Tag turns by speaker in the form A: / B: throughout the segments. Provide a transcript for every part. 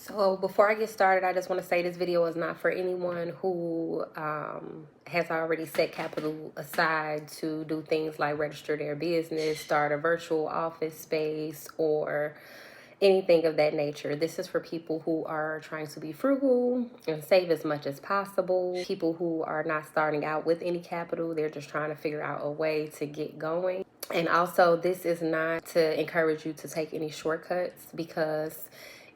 A: So before I get started, I just want to say this video is not for anyone who has already set capital aside to do things like register their business, start a virtual office space, or anything of that nature. This is for people who are trying to be frugal and save as much as possible. People who are not starting out with any capital, they're just trying to figure out a way to get going. And also, this is not to encourage you to take any shortcuts, because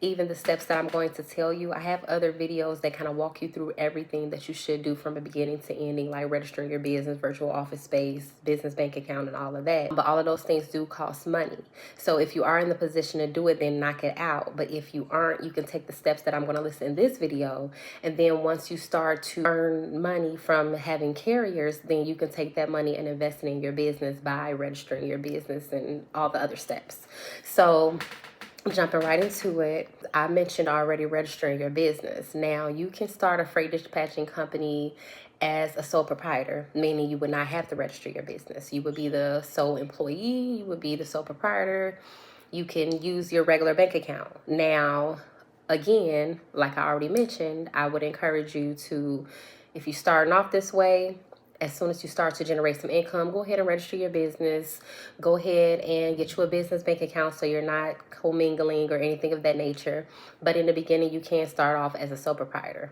A: even the steps that I'm going to tell you, I have other videos that kind of walk you through everything that you should do from the beginning to ending, like registering your business, virtual office space, business bank account, and all of that. But all of those things do cost money. So if you are in the position to do it, then knock it out. But if you aren't, you can take the steps that I'm going to list in this video. And then once you start to earn money from having carriers, then you can take that money and invest it in your business by registering your business and all the other steps. So jumping right into it, I mentioned already registering your business. Now, you can start a freight dispatching company as a sole proprietor, meaning you would not have to register your business. You would be the sole employee, you would be the sole proprietor. You can use your regular bank account. Now, again, like I already mentioned, I would encourage you to, if you're starting off this way, as soon as you start to generate some income, go ahead and register your business. Go ahead and get you a business bank account so you're not commingling or anything of that nature. But in the beginning, you can start off as a sole proprietor.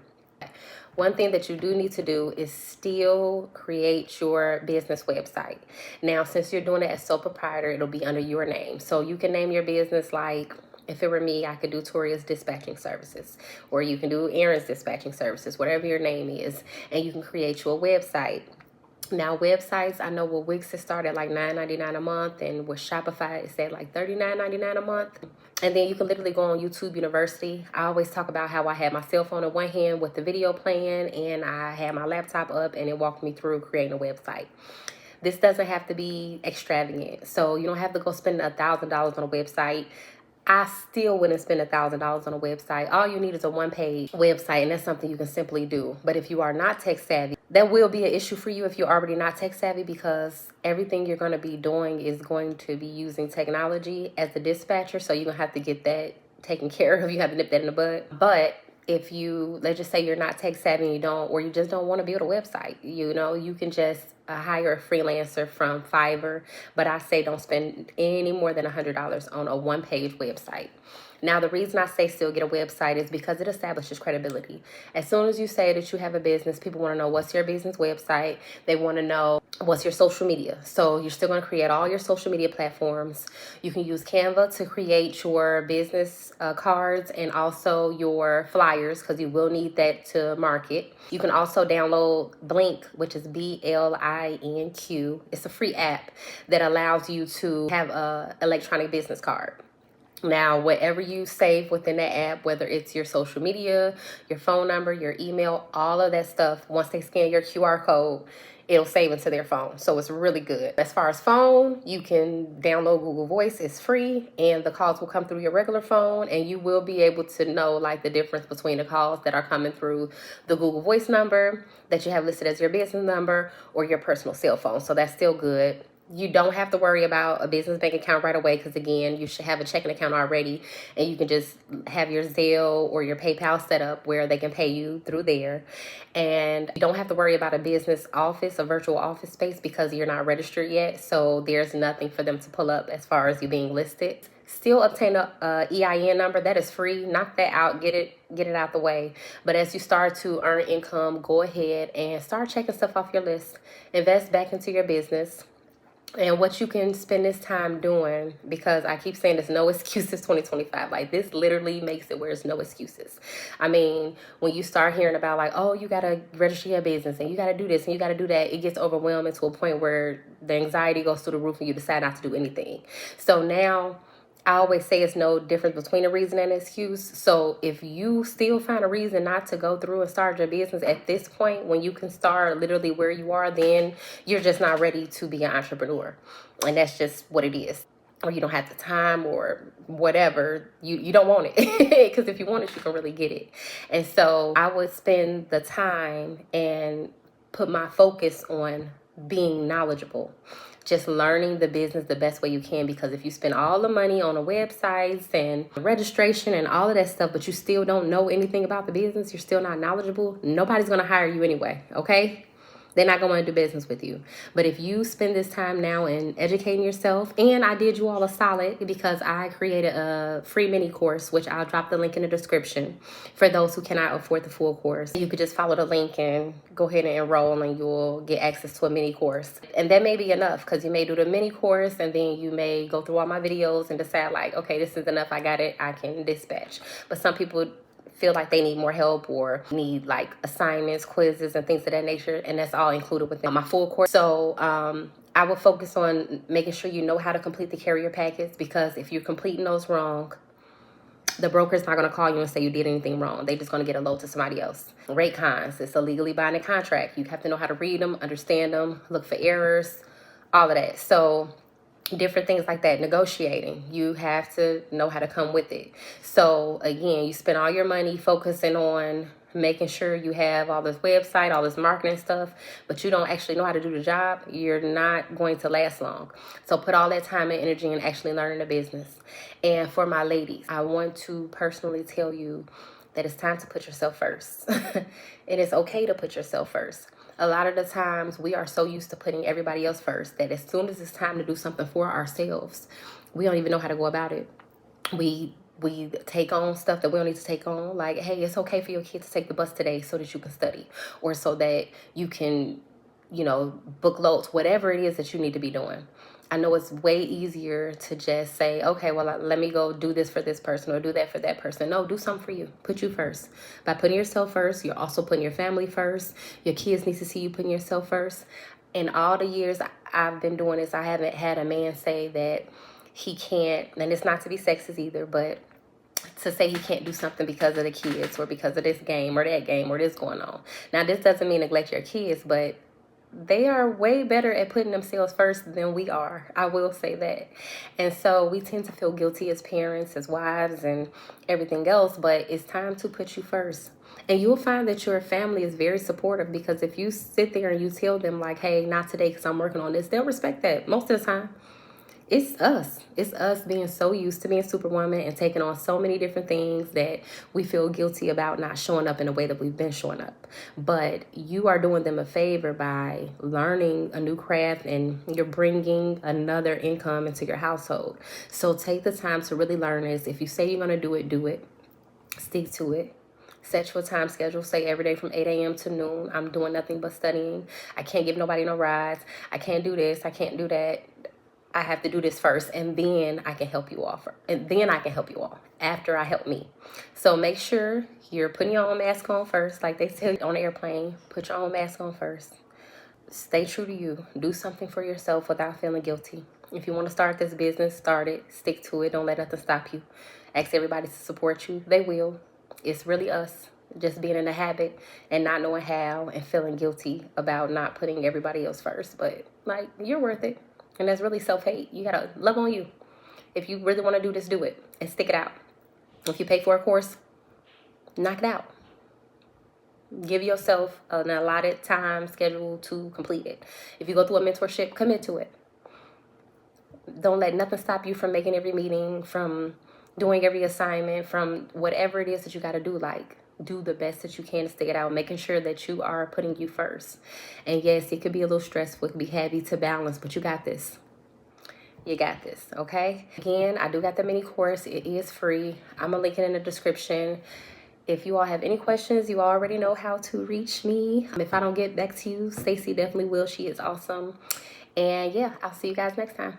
A: One thing that you do need to do is still create your business website. Now, since you're doing it as sole proprietor, it'll be under your name. So you can name your business like, if it were me, I could do Toria's Dispatching Services, or you can do Aaron's Dispatching Services, whatever your name is, and you can create you a website. Now, websites, I know with Wix it started at like $9.99 a month, and with Shopify it's at like $39.99 a month. And then you can literally go on YouTube University. I always talk about how I had my cell phone in one hand with the video playing, and I had my laptop up, and it walked me through creating a website. This doesn't have to be extravagant, so you don't have to go spend $1,000 on a website. I still wouldn't spend $1,000 on a website. All you need is a one-page website, and that's something you can simply do. But if you are not tech savvy, that will be an issue for you if you're already not tech savvy, because everything you're going to be doing is going to be using technology as the dispatcher. So you're going to have to get that taken care of. You have to nip that in the bud. But if you, let's just say you're not tech savvy and you don't, or you just don't want to build a website, you can just hire a freelancer from Fiverr. But I say don't spend any more than $100 on a one-page website. Now, the reason I say still get a website is because it establishes credibility. As soon as you say that you have a business, people want to know what's your business website. They want to know what's your social media. So you're still going to create all your social media platforms. You can use Canva to create your business cards and also your flyers, because you will need that to market. You can also download Blink, which is BLINQ. It's a free app that allows you to have an electronic business card. Now, whatever you save within that app, whether it's your social media, your phone number, your email, all of that stuff, once they scan your QR code, it'll save into their phone. So it's really good. As far as phone, you can download Google Voice. It's free, and the calls will come through your regular phone, and you will be able to know like the difference between the calls that are coming through the Google Voice number that you have listed as your business number or your personal cell phone. So that's still good. You don't have to worry about a business bank account right away, because again, you should have a checking account already, and you can just have your Zelle or your PayPal set up where they can pay you through there. And you don't have to worry about a business office, a virtual office space, because you're not registered yet. So there's nothing for them to pull up as far as you being listed. Still obtain a EIN number. That is free. Knock that out. Get it out the way. But as you start to earn income, go ahead and start checking stuff off your list. Invest back into your business. And what you can spend this time doing, because I keep saying there's no excuses 2025. Like, this literally makes it where there's no excuses. I mean, when you start hearing about like, oh, you got to register your business and you got to do this and you got to do that, it gets overwhelming to a point where the anxiety goes through the roof and you decide not to do anything. So now, I always say it's no difference between a reason and an excuse. So if you still find a reason not to go through and start your business at this point, when you can start literally where you are, then you're just not ready to be an entrepreneur. And that's just what it is. Or you don't have the time or whatever. You don't want it. Because if you want it, you can really get it. And so I would spend the time and put my focus on being knowledgeable. just learning the business the best way you can, because if you spend all the money on the websites and registration and all of that stuff, but you still don't know anything about the business, you're still not knowledgeable, nobody's going to hire you anyway, okay? They're not going to do business with you. But if you spend this time now in educating yourself, and I did you all a solid because I created a free mini course, which I'll drop the link in the description for those who cannot afford the full course. You could just follow the link and go ahead and enroll, and you'll get access to a mini course. And that may be enough, because you may do the mini course and then you may go through all my videos and decide like, okay, this is enough, I got it, I can dispatch. But some people feel like they need more help or need like assignments, quizzes, and things of that nature, and that's all included within my full course. So I will focus on making sure you know how to complete the carrier packets, because if you're completing those wrong, the broker's not going to call you and say you did anything wrong. They're just going to get a load to somebody else. Rate cons, it's a legally binding contract. You have to know how to read them, understand them, look for errors, all of that. So different things like that. Negotiating, you have to know how to come with it. So again, you spend all your money focusing on making sure you have all this website, all this marketing stuff, but you don't actually know how to do the job, you're not going to last long. So put all that time and energy in actually learning the business. And for my ladies, I want to personally tell you that it's time to put yourself first. It is okay to put yourself first. A lot of the times we are so used to putting everybody else first that as soon as it's time to do something for ourselves, we don't even know how to go about it. We take on stuff that we don't need to take on. Like, hey, it's okay for your kid to take the bus today so that you can study, or so that you can, book loads, whatever it is that you need to be doing. I know it's way easier to just say, okay, well, let me go do this for this person or do that for that person. No, do something for you. Put you first. By putting yourself first, you're also putting your family first. Your kids need to see you putting yourself first. In all the years I've been doing this, I haven't had a man say that he can't, and it's not to be sexist either, but to say he can't do something because of the kids or because of this game or that game or this going on. Now, this doesn't mean neglect your kids, but they are way better at putting themselves first than we are. I will say that. And so we tend to feel guilty as parents, as wives, and everything else, but it's time to put you first. And you'll find that your family is very supportive, because if you sit there and you tell them like, hey, not today because I'm working on this, they'll respect that most of the time. It's us. It's us being so used to being Superwoman and taking on so many different things that we feel guilty about not showing up in the way that we've been showing up. But you are doing them a favor by learning a new craft, and you're bringing another income into your household. So take the time to really learn this. If you say you're going to do it, do it. Stick to it. Set your time schedule. Say every day from 8 a.m. to noon, I'm doing nothing but studying. I can't give nobody no rides. I can't do this. I can't do that. I have to do this first, and then I can help you all. After I help me. So make sure you're putting your own mask on first. Like they say on the airplane, put your own mask on first. Stay true to you. Do something for yourself without feeling guilty. If you want to start this business, start it. Stick to it. Don't let nothing stop you. Ask everybody to support you. They will. It's really us just being in a habit and not knowing how and feeling guilty about not putting everybody else first. But like, you're worth it. And that's really self-hate. You gotta love on you. If you really want to do this, do it and stick it out. If you pay for a course, knock it out. Give yourself an allotted time schedule to complete it. If you go through a mentorship, commit to it. Don't let nothing stop you from making every meeting, from doing every assignment, from whatever it is that you got to do. Like, do the best that you can to stick it out, making sure that you are putting you first. And yes, it could be a little stressful, it could be heavy to balance, but you got this. You got this, okay? Again, I do got the mini course. It is free. I'm going to link it in the description. If you all have any questions, you already know how to reach me. If I don't get back to you, Stacey definitely will. She is awesome. And yeah, I'll see you guys next time.